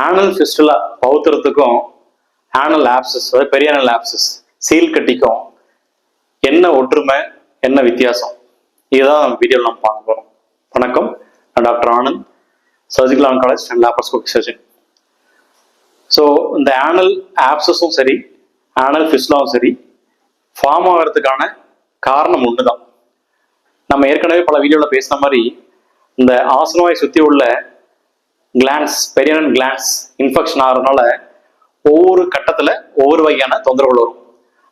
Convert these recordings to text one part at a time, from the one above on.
ஆனல் fistula பௌத்திரத்துக்கும் ஆனல் abscess அதாவது பெரியானல் abscess seal கட்டிக்கும் என்ன ஒற்றுமை என்ன வித்தியாசம் இதுதான் வீடியோவில் நம்ம பார்க்க போகிறோம். வணக்கம், நான் doctor Anand, surgical oncologist and laparoscopic surgeon. So இந்த ஆனல் ஆப்சஸும் சரி ஆனல் ஃபிஸ்டுலாவும் சரி ஃபார்ம் ஆகிறதுக்கான காரணம் ஒன்று தான். நம்ம ஏற்கனவே பல வீடியோவில் பேசின மாதிரி இந்த ஆசனவாய் சுற்றி உள்ள கிளான்ஸ் பெரியானல் கிளான்ஸ் இன்ஃபெக்ஷன் ஆகிறதுனால ஒவ்வொரு கட்டத்தில் ஒவ்வொரு வகையான தொந்தரவுகள் வரும்.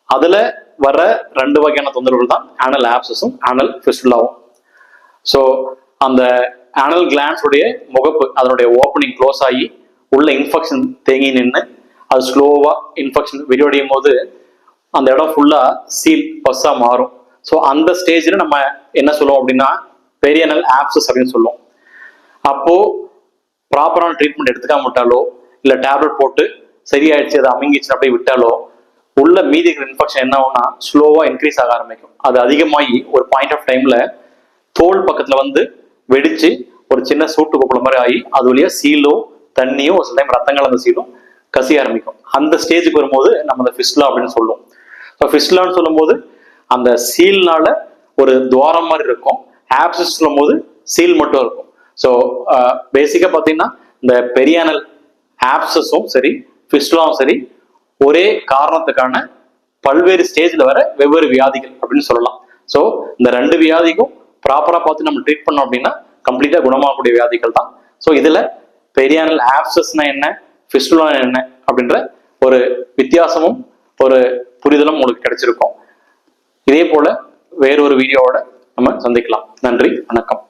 அதில் வர 2 வகையான தொந்தரவுகள் தான் ஆனல் ஆப்சஸும் ஆனல் ஃபிஸ்டுலாவும். ஸோ அந்த ஆனல் கிளான்ஸுடைய முகப்பு அதனுடைய ஓப்பனிங் க்ளோஸ் ஆகி உள்ள இன்ஃபெக்ஷன் தேங்கி நின்று அது ஸ்லோவாக இன்ஃபெக்ஷன் விரிவடையும் போது அந்த இடம் ஃபுல்லாக சீல் பஸ்ஸாக மாறும். ஸோ அந்த ஸ்டேஜில் நம்ம என்ன சொல்லுவோம் அப்படின்னா பெரியானல் ஆப்சஸ் அப்படின்னு சொல்லுவோம். அப்போது ப்ராப்பரான ட்ரீட்மெண்ட் எடுத்துக்காம விட்டாலோ இல்லை டேப்லெட் போட்டு சரியாயிடுச்சு அது அமுங்கிச்சு அப்படியே விட்டாலோ உள்ள மீதி இருக்கிற இன்ஃபெக்ஷன் என்ன ஆகும்னா ஸ்லோவாக இன்க்ரீஸ் ஆக ஆரம்பிக்கும். அது அதிகமாகி ஒரு பாயிண்ட் ஆஃப் டைமில் தோல் பக்கத்தில் வந்து வெடிச்சு ஒரு சின்ன சூட்டு கொப்பளம் மாதிரி ஆகி அது வழியாக சீலோ தண்ணியோ ஒரு சில டைம் ரத்தம் கலந்த சீலும் கசிய ஆரம்பிக்கும். அந்த ஸ்டேஜுக்கு வரும்போது நம்ம அந்த ஃபிஸ்டுலா அப்படின்னு சொல்லுவோம். ஸோ ஃபிஸ்டுலான்னு சொல்லும் போது அந்த சீல்னால ஒரு துவாரம் மாதிரி இருக்கும், ஆப்சஸ் சொல்லும் போது சீல் மட்டும் இருக்கும். ஸோ பேசிக்காக பார்த்தீங்கன்னா இந்த பெரியானல் ஆப்சஸும் சரி ஃபிஸ்டுலாவும் சரி ஒரே காரணத்துக்கான பல்வேறு ஸ்டேஜில் வர வெவ்வேறு வியாதிகள் அப்படின்னு சொல்லலாம். ஸோ இந்த 2 வியாதிக்கும் ப்ராப்பராக பார்த்து நம்ம ட்ரீட் பண்ணோம் அப்படின்னா கம்ப்ளீட்டாக குணமாகக்கூடிய வியாதிகள் தான். ஸோ இதில் பெரியானல் ஆப்சஸ்னா என்ன, ஃபிஸ்டுலா என்ன அப்படின்ற ஒரு வித்தியாசமும் ஒரு புரிதலும் உங்களுக்கு கிடைச்சிருக்கும். இதே போல வேறொரு வீடியோவோட நம்ம சந்திக்கலாம். நன்றி, வணக்கம்.